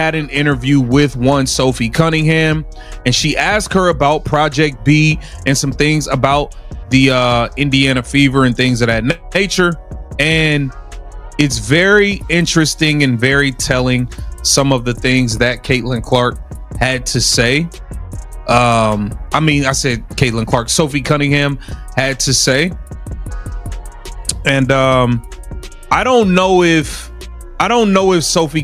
had an interview with one Sophie Cunningham, and she asked her about Project B and some things about the Indiana Fever and things of that nature. And it's very interesting and very telling, some of the things that Caitlin Clark had to say. I said Caitlin Clark, Sophie Cunningham had to say. And I don't know if Sophie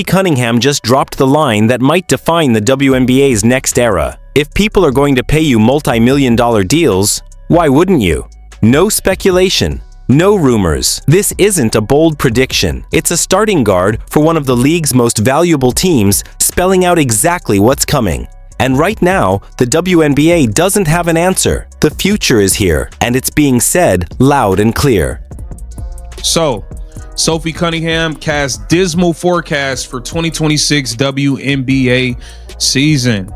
Cunningham just dropped the line that might define the WNBA's next era. If people are going to pay you multi-million-dollar deals, why wouldn't you? No speculation, no rumors. This isn't a bold prediction. It's a starting guard for one of the league's most valuable teams, spelling out exactly what's coming. And right now, the WNBA doesn't have an answer. The future is here, and it's being said loud and clear. So, Sophie Cunningham casts dismal forecast for 2026 WNBA season.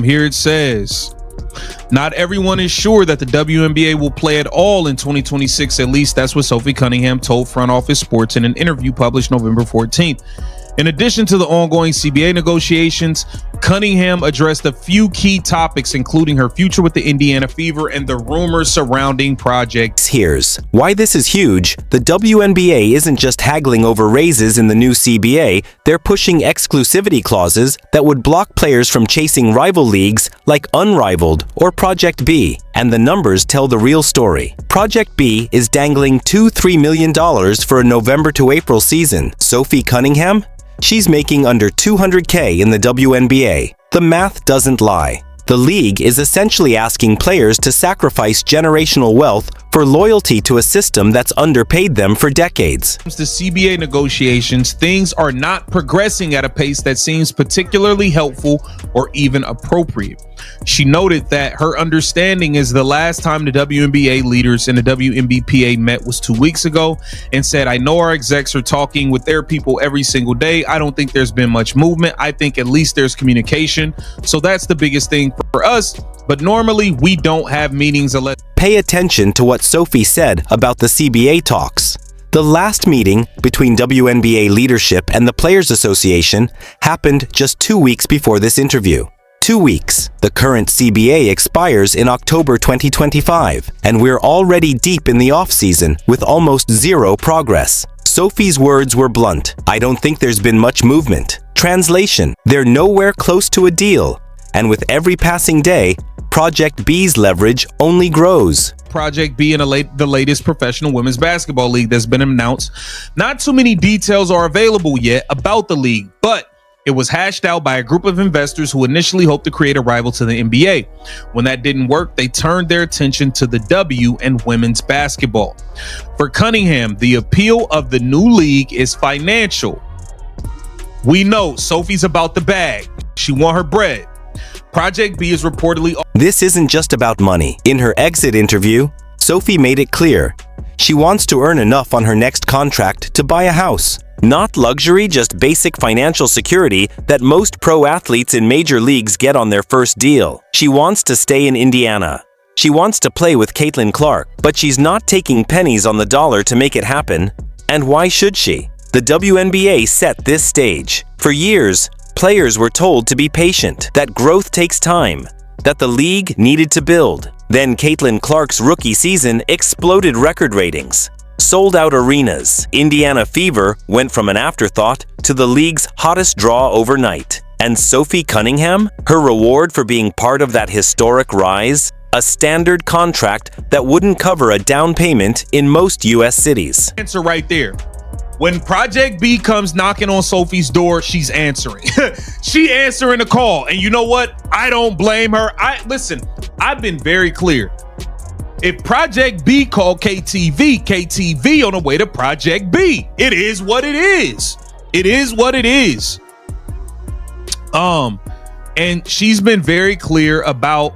Here it says, not everyone is sure that the WNBA will play at all in 2026. At least that's what Sophie Cunningham told Front Office Sports in an interview published November 14th. In addition to the ongoing CBA negotiations, Cunningham addressed a few key topics, including her future with the Indiana Fever and the rumors surrounding Project. Here's why this is huge. The WNBA isn't just haggling over raises in the new CBA, they're pushing exclusivity clauses that would block players from chasing rival leagues like Unrivaled or Project B. And the numbers tell the real story. Project B is dangling $2-3 million for a November to April season. Sophie Cunningham? She's making under $200K in the WNBA. The math doesn't lie. The league is essentially asking players to sacrifice generational wealth for loyalty to a system that's underpaid them for decades. The CBA negotiations, things are not progressing at a pace that seems particularly helpful or even appropriate. She noted that her understanding is the last time the WNBA leaders and the WNBPA met was 2 weeks ago, and said, I know our execs are talking with their people every single day. I don't think there's been much movement. I think at least there's communication. So that's the biggest thing for us. But normally we don't have meetings unless... Pay attention to what Sophie said about the CBA talks. The last meeting between WNBA leadership and the Players Association happened just 2 weeks before this interview. 2 weeks. The current CBA expires in October 2025, and we're already deep in the off-season with almost zero progress. Sophie's words were blunt. I don't think there's been much movement. Translation: they're nowhere close to a deal. And with every passing day, Project B's leverage only grows. Project B in the latest professional women's basketball league that's been announced. Not too many details are available yet about the league, but it was hashed out by a group of investors who initially hoped to create a rival to the NBA. When that didn't work, they turned their attention to the W and women's basketball. For Cunningham, the appeal of the new league is financial. We know Sophie's about the bag. She want her bread. Project B is reportedly... This isn't just about money. In her exit interview, Sophie made it clear. She wants to earn enough on her next contract to buy a house. Not luxury, just basic financial security that most pro athletes in major leagues get on their first deal. She wants to stay in Indiana. She wants to play with Caitlin Clark, but she's not taking pennies on the dollar to make it happen. And why should she? The WNBA set this stage. For years, players were told to be patient, that growth takes time, that the league needed to build. Then Caitlin Clark's rookie season exploded record ratings. Sold out arenas. Indiana Fever went from an afterthought to the league's hottest draw overnight. And Sophie Cunningham? Her reward for being part of that historic rise? A standard contract that wouldn't cover a down payment in most U.S. cities. Answer right there. When Project B comes knocking on Sophie's door, she's answering. She answering the call. And you know what? I don't blame her. Listen, I've been very clear. If Project B called KTV on the way to Project B. It is what it is. It is what it is. And she's been very clear about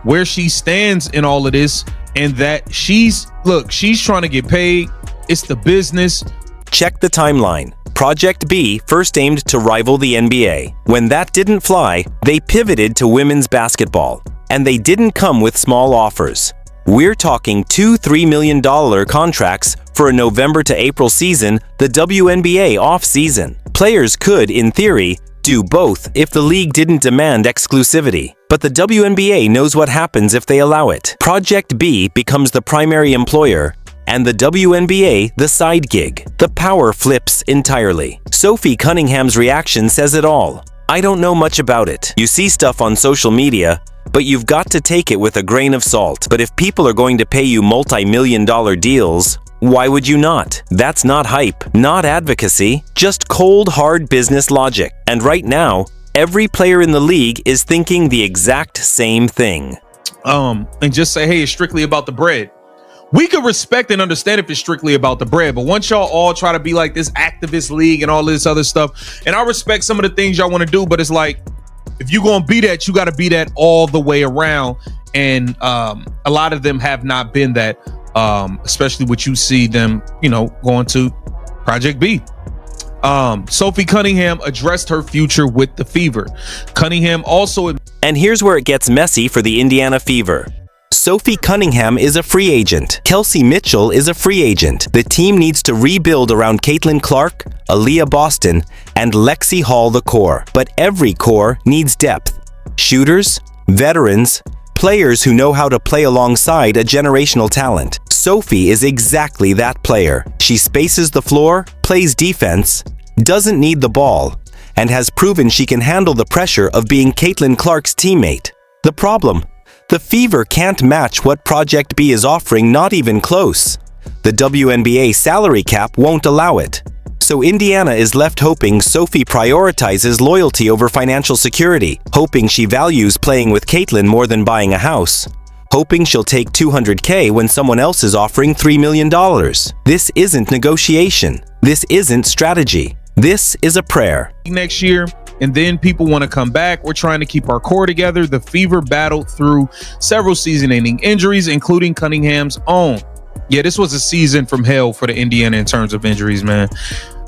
where she stands in all of this, and that she's trying to get paid. It's the business. Check the timeline. Project B first aimed to rival the NBA. When that didn't fly, they pivoted to women's basketball. And they didn't come with small offers. We're talking two $3 million contracts for a November to April season, the WNBA off-season. Players could, in theory, do both if the league didn't demand exclusivity. But the WNBA knows what happens if they allow it. Project B becomes the primary employer, and the WNBA the side gig. The power flips entirely. Sophie Cunningham's reaction says it all. I don't know much about it. You see stuff on social media, but you've got to take it with a grain of salt. But if people are going to pay you multi-million-dollar deals, why would you not? That's not hype, not advocacy, just cold, hard business logic. And right now, every player in the league is thinking the exact same thing. And just say, hey, it's strictly about the bread. We could respect and understand if it's strictly about the bread, but once y'all all try to be like this activist league and all this other stuff, and I respect some of the things y'all want to do, but it's like, if you're going to be that, you got to be that all the way around. And a lot of them have not been that, especially what you see them, going to Project B. Sophie Cunningham addressed her future with the Fever. Cunningham also... And here's where it gets messy for the Indiana Fever. Sophie Cunningham is a free agent. Kelsey Mitchell is a free agent. The team needs to rebuild around Caitlin Clark, Aaliyah Boston, and Lexi Hall the core. But every core needs depth. Shooters, veterans, players who know how to play alongside a generational talent. Sophie is exactly that player. She spaces the floor, plays defense, doesn't need the ball, and has proven she can handle the pressure of being Caitlin Clark's teammate. The problem? The Fever can't match what Project B is offering, not even close. The WNBA salary cap won't allow it. So Indiana is left hoping Sophie prioritizes loyalty over financial security, hoping she values playing with Caitlin more than buying a house, hoping she'll take $200K when someone else is offering $3 million. This isn't negotiation. This isn't strategy. This is a prayer. Next year, and then people want to come back. We're trying to keep our core together. The Fever battled through several season-ending injuries, including Cunningham's own. Yeah, this was a season from hell for the Indiana in terms of injuries, man.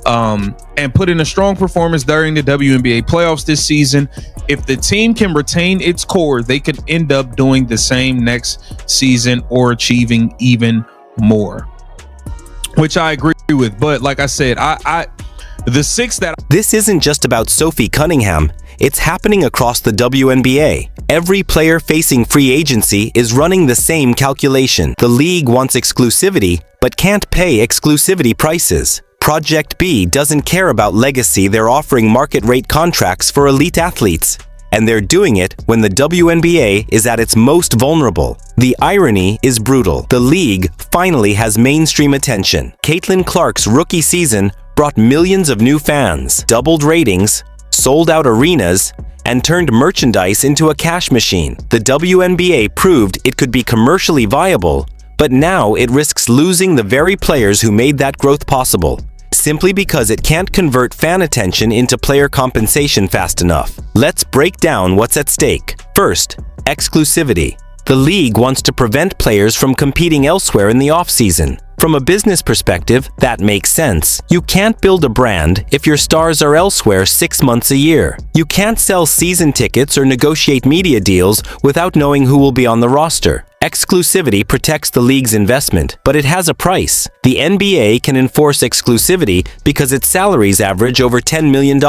And put in a strong performance during the WNBA playoffs this season. If the team can retain its core, they could end up doing the same next season or achieving even more, which I agree with. But like I said, This isn't just about Sophie Cunningham. It's happening across the WNBA. Every player facing free agency is running the same calculation. The league wants exclusivity, but can't pay exclusivity prices. Project B doesn't care about legacy. They're offering market rate contracts for elite athletes. And they're doing it when the WNBA is at its most vulnerable. The irony is brutal. The league finally has mainstream attention. Caitlin Clark's rookie season brought millions of new fans, doubled ratings, sold out arenas, and turned merchandise into a cash machine. The WNBA proved it could be commercially viable, but now it risks losing the very players who made that growth possible, simply because it can't convert fan attention into player compensation fast enough. Let's break down what's at stake. First, exclusivity. The league wants to prevent players from competing elsewhere in the offseason. From a business perspective, that makes sense. You can't build a brand if your stars are elsewhere 6 months a year. You can't sell season tickets or negotiate media deals without knowing who will be on the roster. Exclusivity protects the league's investment, but it has a price. The NBA can enforce exclusivity because its salaries average over $10 million.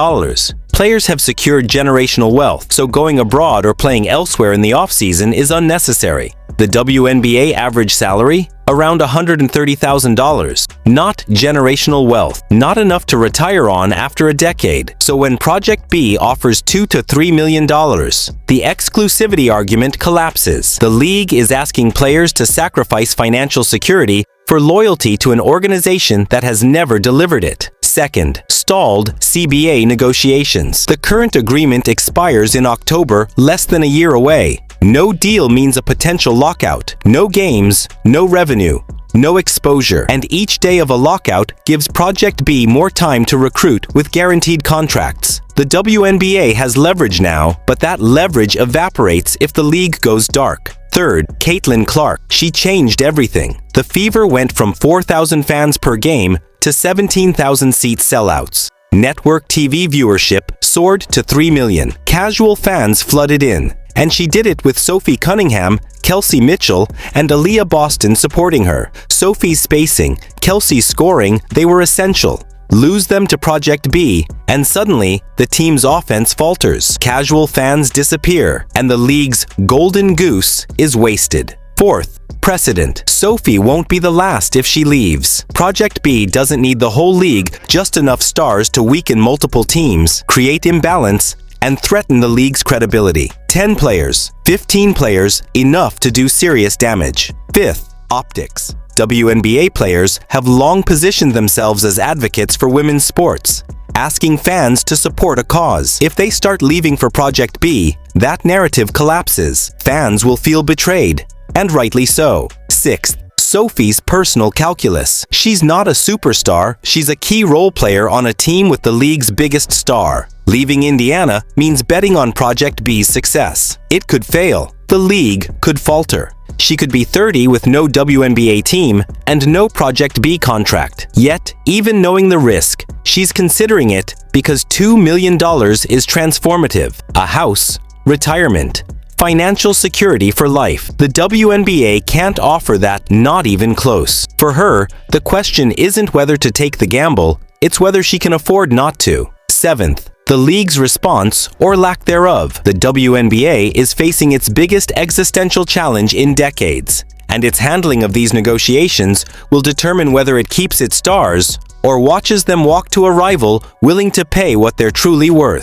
Players have secured generational wealth, so going abroad or playing elsewhere in the offseason is unnecessary. The WNBA average salary? Around $130,000. Not generational wealth. Not enough to retire on after a decade. So when Project B offers $2 to $3 million, the exclusivity argument collapses. The league is asking players to sacrifice financial security for loyalty to an organization that has never delivered it. Second, stalled CBA negotiations. The current agreement expires in October, less than a year away. No deal means a potential lockout. No games, no revenue, no exposure. And each day of a lockout gives Project B more time to recruit with guaranteed contracts. The WNBA has leverage now, but that leverage evaporates if the league goes dark. Third, Caitlin Clark. She changed everything. The Fever went from 4,000 fans per game to 17,000 seat sellouts. Network TV viewership soared to 3 million. Casual fans flooded in. And she did it with Sophie Cunningham, Kelsey Mitchell, and Aaliyah Boston supporting her. Sophie's spacing, Kelsey's scoring, they were essential. Lose them to Project B, and suddenly, the team's offense falters. Casual fans disappear, and the league's golden goose is wasted. Fourth, precedent. Sophie won't be the last if she leaves. Project B doesn't need the whole league, just enough stars to weaken multiple teams, create imbalance, and threaten the league's credibility. 10 players, 15 players, enough to do serious damage. Fifth, optics. WNBA players have long positioned themselves as advocates for women's sports, asking fans to support a cause. If they start leaving for Project B, that narrative collapses. Fans will feel betrayed, and rightly so. Sixth, Sophie's personal calculus. She's not a superstar, she's a key role player on a team with the league's biggest star. Leaving Indiana means betting on Project B's success. It could fail. The league could falter. She could be 30 with no WNBA team and no Project B contract. Yet, even knowing the risk, she's considering it because $2 million is transformative. A house, retirement, financial security for life. The WNBA can't offer that, not even close. For her, the question isn't whether to take the gamble, it's whether she can afford not to. Seventh, the league's response, or lack thereof. The WNBA is facing its biggest existential challenge in decades, and its handling of these negotiations will determine whether it keeps its stars or watches them walk to a rival willing to pay what they're truly worth.